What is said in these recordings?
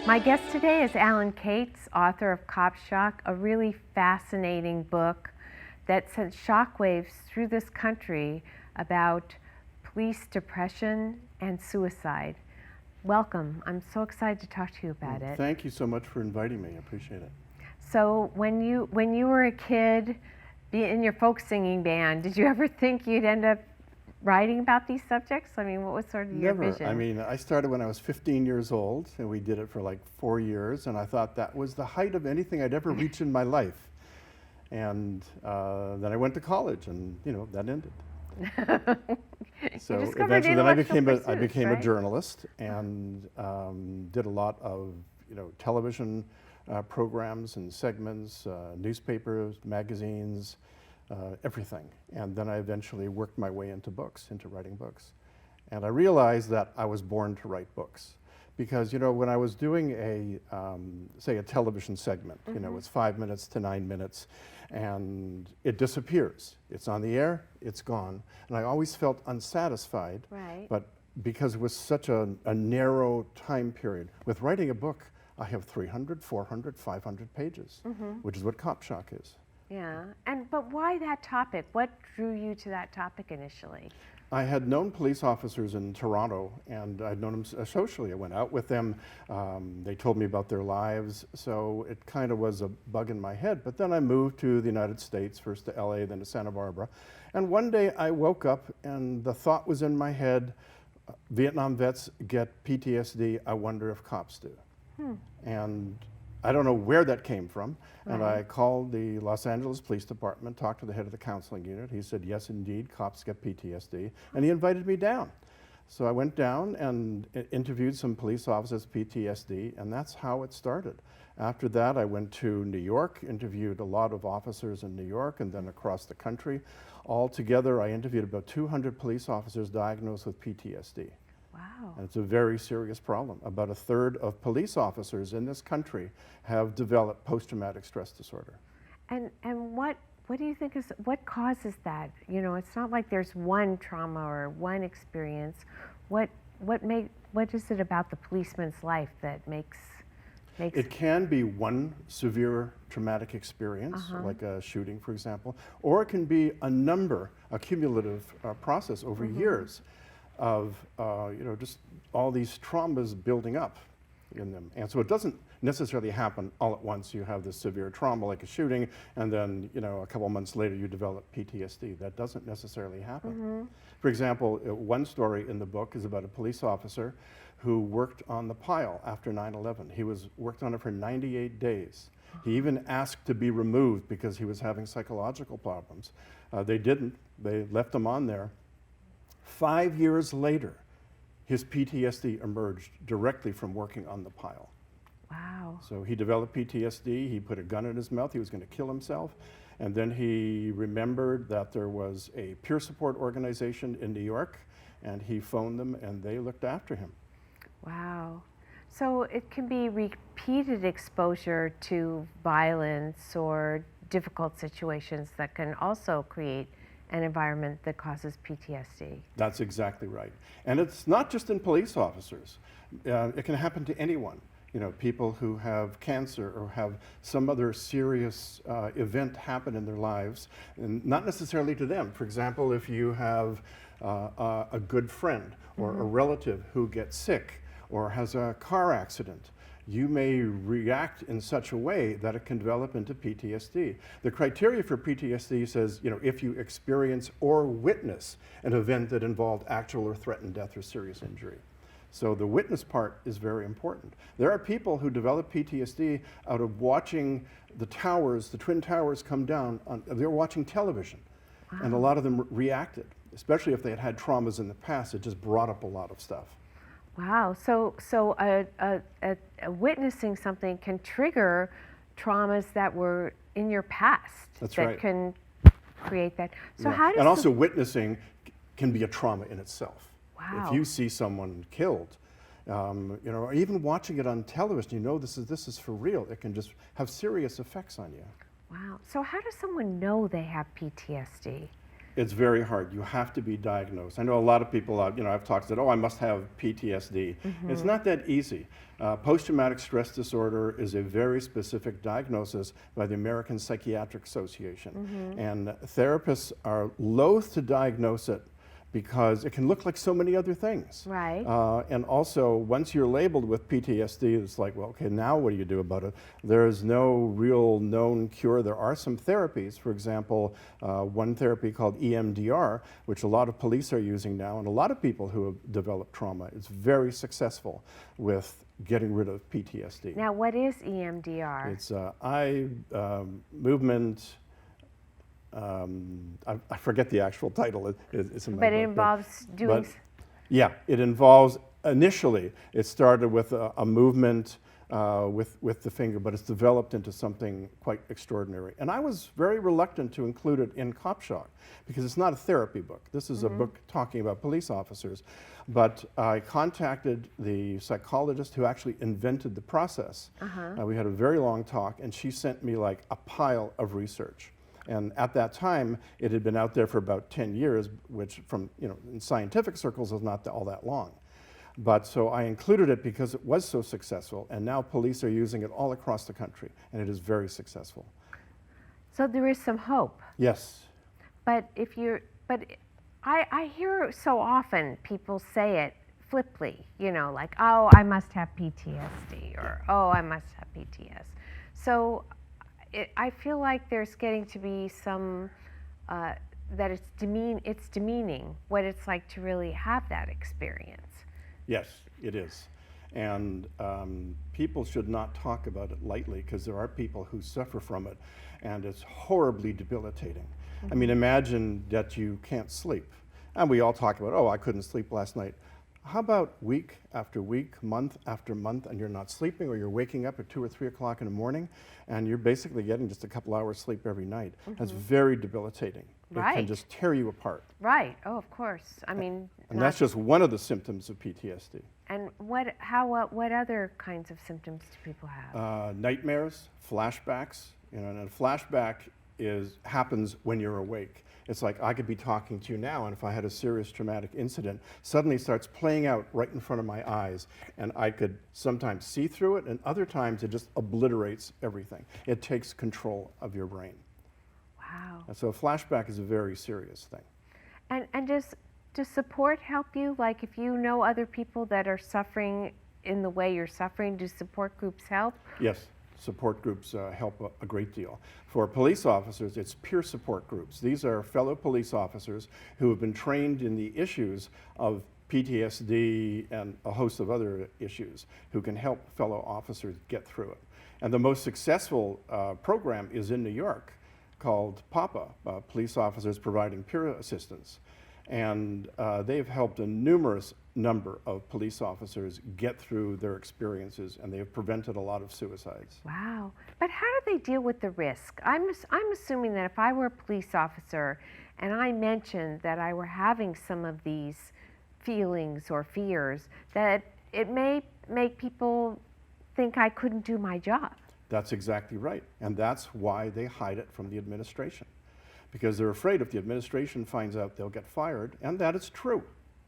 My guest today is Alan Cates, author of Cop Shock, a really fascinating book that sent shockwaves through this country about police depression and suicide. Welcome. I'm so excited to talk to you about it. Thank you so much for inviting me. I appreciate it. So when you were a kid in your folk singing band, did you ever think you'd end up writing about these subjects? I mean, what was sort of your vision? Never. I mean, I started when I was 15 years old, and we did it for like 4 years, and I thought that was the height of anything I'd ever reach in my life. And then I went to college, and that ended. So eventually, then I became a journalist and did a lot of television programs and segments, newspapers, magazines, everything. And then I eventually worked my way into writing books. And I realized that I was born to write books. Because, when I was doing say a television segment, it's 5 minutes to 9 minutes, and it disappears. It's on the air, it's gone. And I always felt unsatisfied. Right. But because it was such a narrow time period, with writing a book, I have 300, 400, 500 pages, which is what Cop Shock is. Yeah, but why that topic? What drew you to that topic initially? I had known police officers in Toronto, and I'd known them socially. I went out with them. They told me about their lives, so it kind of was a bug in my head. But then I moved to the United States, first to LA, then to Santa Barbara. And one day I woke up, and the thought was in my head, Vietnam vets get PTSD, I wonder if cops do. And I don't know where that came from, and I called the Los Angeles Police Department, talked to the head of the counseling unit. He said, yes, indeed, cops get PTSD, and he invited me down. So I went down and interviewed some police officers with PTSD, and that's how it started. After that, I went to New York, interviewed a lot of officers in New York and then across the country. Altogether, I interviewed about 200 police officers diagnosed with PTSD. Wow. And it's a very serious problem. About a third of police officers in this country have developed post-traumatic stress disorder. And what do you think what causes that? It's not like there's one trauma or one experience. What is it about the policeman's life that makes it can be one severe traumatic experience, like a shooting, for example, or it can be a cumulative process over years of just all these traumas building up in them. And so it doesn't necessarily happen all at once. You have this severe trauma like a shooting, and then a couple months later you develop PTSD. That doesn't necessarily happen. For example, one story in the book is about a police officer who worked on the pile after 9/11. He worked on it for 98 days. He even asked to be removed because he was having psychological problems. They didn't. They left him on there. 5 years later, his PTSD emerged directly from working on the pile. Wow. So he developed PTSD, he put a gun in his mouth, he was going to kill himself, and then he remembered that there was a peer support organization in New York, and he phoned them and they looked after him. Wow. So it can be repeated exposure to violence or difficult situations that can also create an environment that causes PTSD. That's exactly right. And it's not just in police officers. It can happen to anyone. People who have cancer or have some other serious event happen in their lives, and not necessarily to them. For example, if you have a good friend or a relative who gets sick or has a car accident, you may react in such a way that it can develop into PTSD. The criteria for PTSD says, if you experience or witness an event that involved actual or threatened death or serious injury. So the witness part is very important. There are people who develop PTSD out of watching the Twin Towers come down. They're watching television. Wow. And a lot of them reacted, especially if they had had traumas in the past. It just brought up a lot of stuff. Wow, so witnessing something can trigger traumas that were in your past. That's that right. Can create that. So Yeah. how does and also witnessing can be a trauma in itself. Wow. If you see someone killed, or even watching it on television, this is for real. It can just have serious effects on you. Wow. So how does someone know they have PTSD? It's very hard. You have to be diagnosed. I know a lot of people, I've talked said, oh, I must have PTSD. It's not that easy. Post-traumatic stress disorder is a very specific diagnosis by the American Psychiatric Association. And therapists are loath to diagnose it because it can look like so many other things. Right. And also, once you're labeled with PTSD, it's like, well, okay, now what do you do about it? There's no real known cure. There are some therapies, for example, one therapy called EMDR, which a lot of police are using now, and a lot of people who have developed trauma. It's very successful with getting rid of PTSD. Now, what is EMDR? It's eye movement. I forget the actual title. It's in my But it book, involves doing. but yeah, it involves, initially, it started with a movement with the finger, but it's developed into something quite extraordinary. And I was very reluctant to include it in Cop Shock because it's not a therapy book. This is a book talking about police officers. But I contacted the psychologist who actually invented the process. We had a very long talk, and she sent me like a pile of research. And at that time, it had been out there for about 10 years, which from, in scientific circles is not all that long. But so I included it because it was so successful, and now police are using it all across the country, and it is very successful. So there is some hope. Yes. But I hear so often people say it flippantly, like, oh, I must have PTSD, or oh, I must have PTS. So I feel like there's getting to be some, that it's demeaning what it's like to really have that experience. Yes, it is. And people should not talk about it lightly because there are people who suffer from it, and it's horribly debilitating. I mean, imagine that you can't sleep. And we all talk about, oh, I couldn't sleep last night. How about week after week, month after month, and you're not sleeping, or you're waking up at 2 or 3 o'clock in the morning, and you're basically getting just a couple hours sleep every night? That's very debilitating. Right. It can just tear you apart. Right. Oh, of course. I mean, And that's just one of the symptoms of PTSD. And what other kinds of symptoms do people have? Nightmares, flashbacks. And a flashback happens when you're awake. It's like I could be talking to you now, and if I had a serious traumatic incident, suddenly starts playing out right in front of my eyes, and I could sometimes see through it, and other times it just obliterates everything. It takes control of your brain. Wow. And so a flashback is a very serious thing. And does support help you? Like if you know other people that are suffering in the way you're suffering, do support groups help? Yes. Support groups help a great deal. For police officers, it's peer support groups. These are fellow police officers who have been trained in the issues of PTSD and a host of other issues who can help fellow officers get through it. And the most successful program is in New York called PAPA, Police Officers Providing Peer Assistance. And they've helped a numerous number of police officers get through their experiences, and they have prevented a lot of suicides. Wow. But how do they deal with the risk? I'm assuming that if I were a police officer and I mentioned that I were having some of these feelings or fears, that it may make people think I couldn't do my job. That's exactly right. And that's why they hide it from the administration. Because they're afraid if the administration finds out, they'll get fired, and that is true,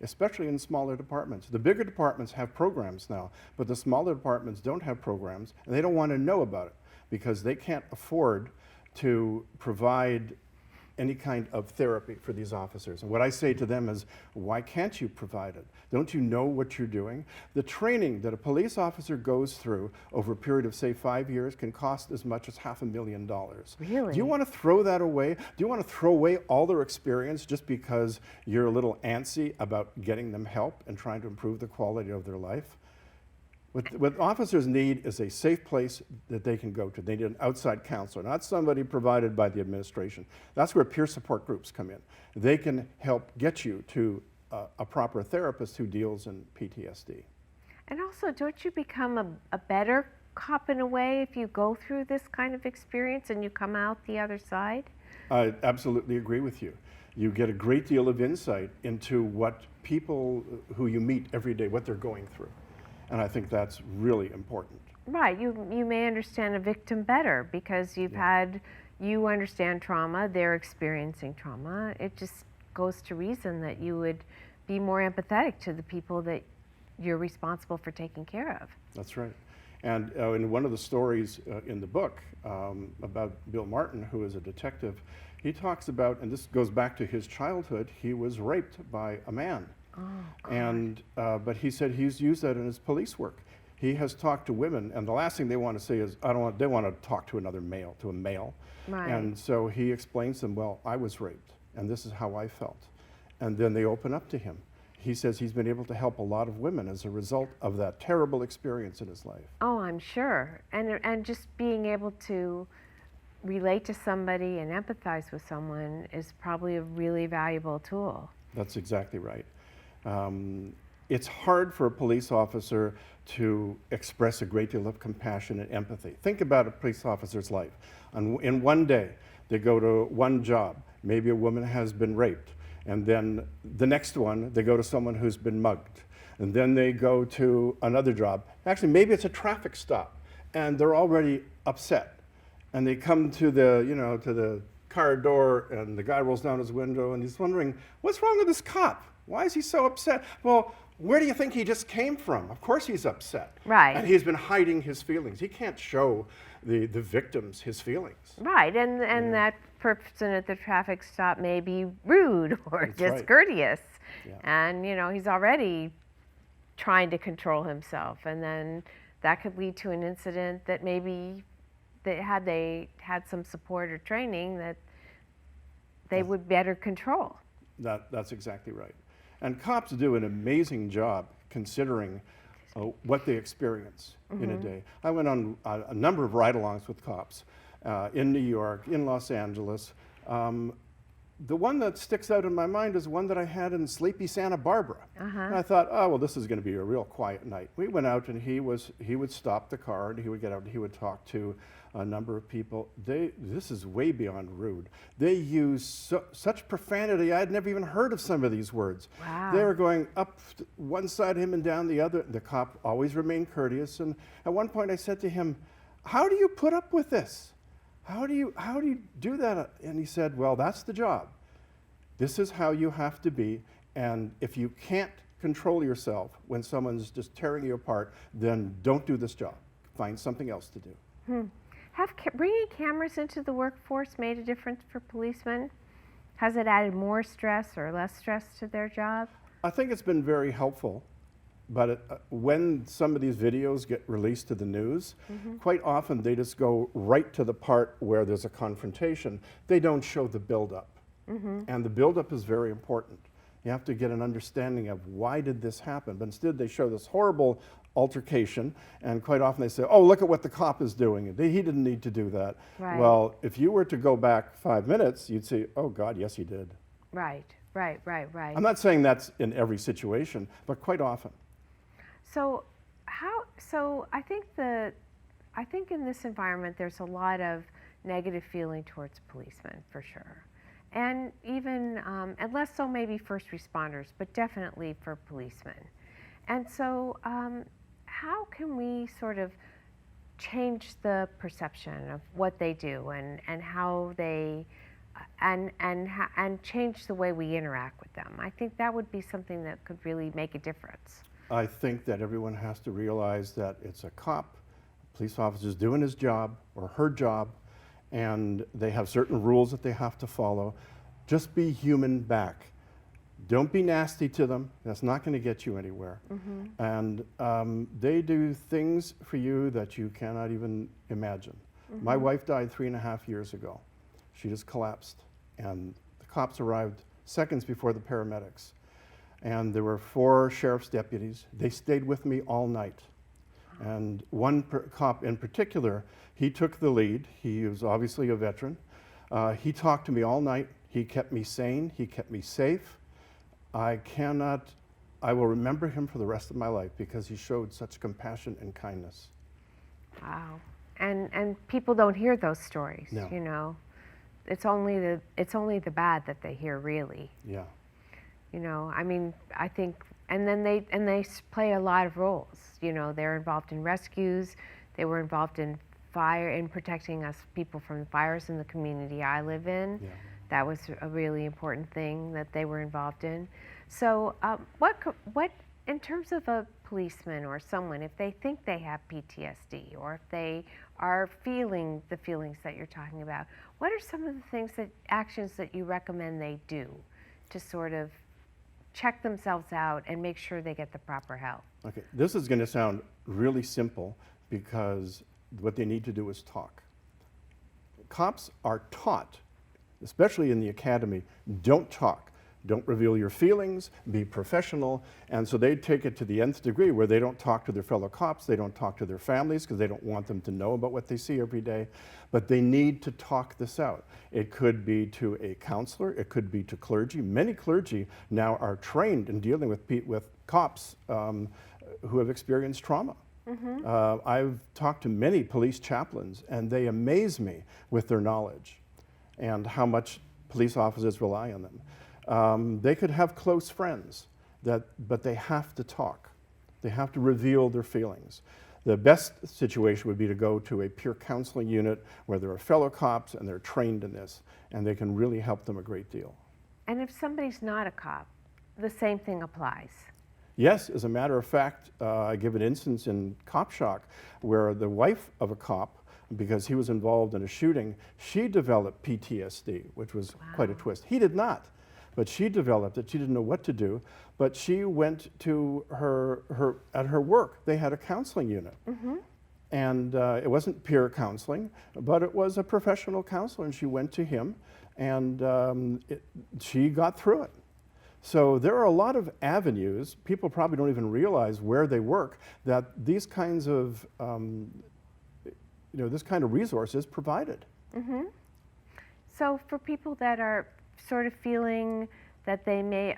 especially in smaller departments. The bigger departments have programs now, but the smaller departments don't have programs, and they don't want to know about it because they can't afford to provide any kind of therapy for these officers. And what I say to them is, why can't you provide it? Don't you know what you're doing? The training that a police officer goes through over a period of, say, 5 years can cost as much as $500,000. Really? Do you want to throw that away? Do you want to throw away all their experience just because you're a little antsy about getting them help and trying to improve the quality of their life? What officers need is a safe place that they can go to. They need an outside counselor, not somebody provided by the administration. That's where peer support groups come in. They can help get you to a proper therapist who deals in PTSD. And also, don't you become a better cop in a way if you go through this kind of experience and you come out the other side? I absolutely agree with you. You get a great deal of insight into what people who you meet every day, what they're going through. And I think that's really important. Right. You may understand a victim better because you've had, you understand trauma, they're experiencing trauma. It just goes to reason that you would be more empathetic to the people that you're responsible for taking care of. That's right. And in one of the stories in the book about Bill Martin, who is a detective, he talks about, and this goes back to his childhood, he was raped by a man. Oh, God. And, but he said he's used that in his police work. He has talked to women, and the last thing they want to say is, they want to talk to another male, to a male. Right. And so he explains to them, well, I was raped, and this is how I felt. And then they open up to him. He says he's been able to help a lot of women as a result of that terrible experience in his life. Oh, I'm sure. And just being able to relate to somebody and empathize with someone is probably a really valuable tool. That's exactly right. It's hard for a police officer to express a great deal of compassion and empathy. Think about a police officer's life. In one day, they go to one job. Maybe a woman has been raped. And then the next one, they go to someone who's been mugged. And then they go to another job. Actually, maybe it's a traffic stop, and they're already upset. And they come to the, to the car door, and the guy rolls down his window, and he's wondering, what's wrong with this cop? Why is he so upset? Well, where do you think he just came from? Of course he's upset. Right. And he's been hiding his feelings. He can't show the victims his feelings. Right, and that person at the traffic stop may be rude or discourteous. Yeah. And, he's already trying to control himself. And then that could lead to an incident that maybe they had some support or training that they would better control. That's exactly right. And cops do an amazing job considering what they experience in a day. I went on a number of ride-alongs with cops in New York, in Los Angeles. The one that sticks out in my mind is one that I had in sleepy Santa Barbara. And I thought, oh, well, this is going to be a real quiet night. We went out, and he would stop the car, and he would get out, and he would talk to a number of people. This is way beyond rude. They use such profanity. I had never even heard of some of these words. Wow. They were going up one side of him and down the other. The cop always remained courteous. And at one point I said to him, how do you put up with this? How do you do that? And he said, well, that's the job. This is how you have to be. And if you can't control yourself when someone's just tearing you apart, then don't do this job. Find something else to do. Have bringing cameras into the workforce made a difference for policemen? Has it added more stress or less stress to their job? I think it's been very helpful, but when some of these videos get released to the news, quite often they just go right to the part where there's a confrontation. They don't show the buildup, and the buildup is very important. You have to get an understanding of why did this happen, but instead they show this horrible altercation, and quite often they say, oh, look at what the cop is doing. He didn't need to do that. Right. Well, if you were to go back 5 minutes, you'd say, oh God, yes, he did. Right. I'm not saying that's in every situation, but quite often. So I think in this environment there's a lot of negative feeling towards policemen, for sure. And even, and less so maybe first responders, but definitely for policemen. And so how can we sort of change the perception of what they do and how they, and change the way we interact with them? I think that would be something that could really make a difference. I think that everyone has to realize that it's a cop, a police officer's doing his job or her job, and they have certain rules that they have to follow. Just be human back. Don't be nasty to them. That's not going to get you anywhere. And they do things for you that you cannot even imagine. My wife died 3.5 years ago. She just collapsed, and the cops arrived seconds before the paramedics. And there were 4 sheriff's deputies. They stayed with me all night. And one cop in particular, he took the lead. He was obviously a veteran. He talked to me all night. He kept me sane. He kept me safe. I will remember him for the rest of my life because he showed such compassion and kindness. Wow. And people don't hear those stories, No. you know. It's only the bad that they hear, really. Yeah. You know, I mean, I think, and then they play a lot of roles. You know, they're involved in rescues. They were involved in fire, in protecting us people from the fires in the community I live in. Yeah. That was a really important thing that they were involved in. So what, in terms of a policeman or someone, if they think they have PTSD or if they are feeling the feelings that you're talking about, what are some of the things actions that you recommend they do to sort of check themselves out and make sure they get the proper help? Okay, this is going to sound really simple because what they need to do is talk. Cops are taught, especially in the academy, don't talk. Don't reveal your feelings, be professional. And so they take it to the nth degree where they don't talk to their fellow cops, they don't talk to their families because they don't want them to know about what they see every day. But they need to talk this out. It could be to a counselor, it could be to clergy. Many clergy now are trained in dealing with cops who have experienced trauma. I've talked to many police chaplains and they amaze me with their knowledge and how much police officers rely on them. They could have close friends, but they have to talk. They have to reveal their feelings. The best situation would be to go to a peer counseling unit where there are fellow cops and they're trained in this, and they can really help them a great deal. And if somebody's not a cop, the same thing applies. Yes, as a matter of fact, I give an instance in Cop Shock where the wife of a cop, because he was involved in a shooting, she developed PTSD, which was quite a twist. He did not. But she developed it. She didn't know what to do. But she went to at her work, they had a counseling unit. And it wasn't peer counseling, but it was a professional counselor. And she went to him, and she got through it. So there are a lot of avenues. People probably don't even realize where they work that these kinds of, this kind of resource is provided. So for people that are sort of feeling that they may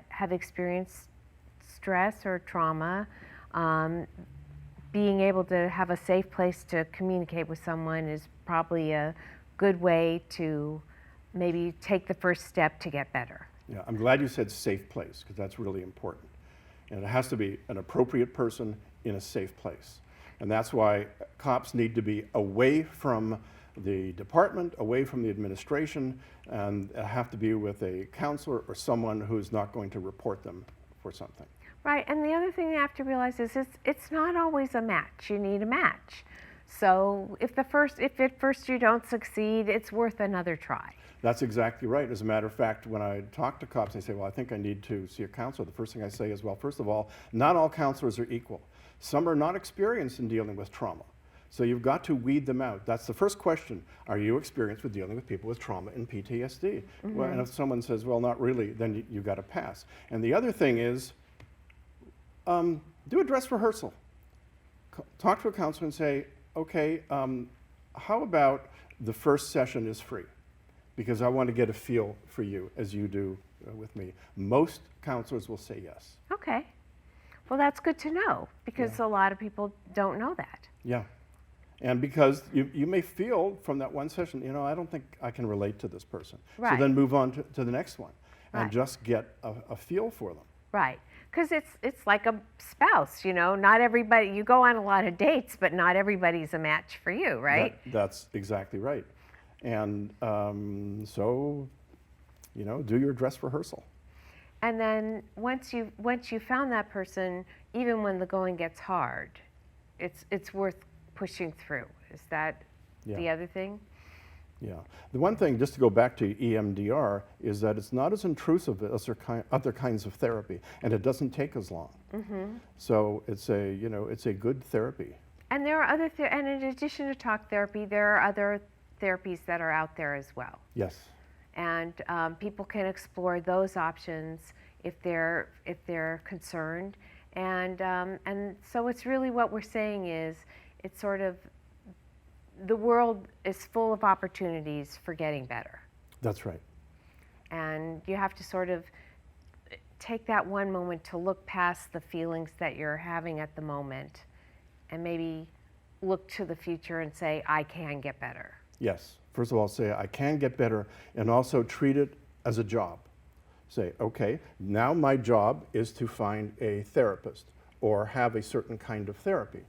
have experienced stress or trauma, being able to have a safe place to communicate with someone is probably a good way to maybe take the first step to get better. Yeah, I'm glad you said safe place because that's really important. And it has to be an appropriate person in a safe place. And that's why cops need to be away from the department, away from the administration, and have to be with a counselor or someone who's not going to report them for something. Right, and the other thing you have to realize is it's not always a match. You need a match. So if at first you don't succeed, it's worth another try. That's exactly right. As a matter of fact, when I talk to cops, they say, well, I think I need to see a counselor. The first thing I say is, well, first of all, not all counselors are equal. Some are not experienced in dealing with trauma. So you've got to weed them out. That's the first question. Are you experienced with dealing with people with trauma and PTSD? Well, and if someone says, well, not really, then you've got to pass. And the other thing is, do a dress rehearsal. Talk to a counselor and say, okay, how about the first session is free? Because I want to get a feel for you as you do with me. Most counselors will say yes. Okay. Well, that's good to know because a lot of people don't know that. Yeah. And because you may feel from that one session, I don't think I can relate to this person. Right. So then move on to the next one and Right. just get a feel for them. Right. Because it's like a spouse, not everybody, you go on a lot of dates, but not everybody's a match for you, right? That's exactly right. And so, do your dress rehearsal. And then once you found that person, even when the going gets hard, it's worth pushing through. Is that the other thing? Yeah. The one thing, just to go back to EMDR, is that it's not as intrusive as other kinds of therapy, and it doesn't take as long. So it's a good therapy. And there are other, and in addition to talk therapy, there are other therapies that are out there as well. Yes. And people can explore those options if they're concerned. And so it's really what we're saying is it's sort of the world is full of opportunities for getting better. That's right. And you have to sort of take that one moment to look past the feelings that you're having at the moment and maybe look to the future and say, I can get better. Yes. First of all, say, I can get better, and also treat it as a job. Say, okay, now my job is to find a therapist or have a certain kind of therapy.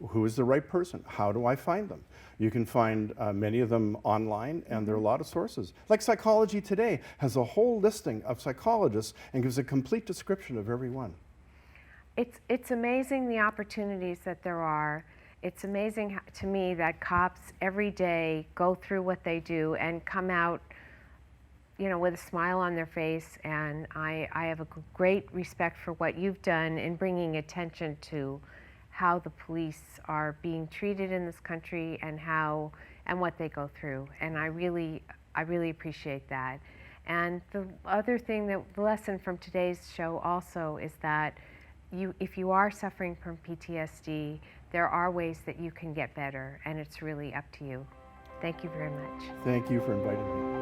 Who is the right person? How do I find them? You can find many of them online, and there are a lot of sources. Like Psychology Today has a whole listing of psychologists and gives a complete description of every one. It's amazing the opportunities that there are. It's amazing to me that cops every day go through what they do and come out, you know, with a smile on their face, and I have a great respect for what you've done in bringing attention to how the police are being treated in this country and what they go through, and I really appreciate that. And the other thing, the lesson from today's show also is that if you are suffering from PTSD, there are ways that you can get better, and it's really up to you. Thank you very much. Thank you for inviting me.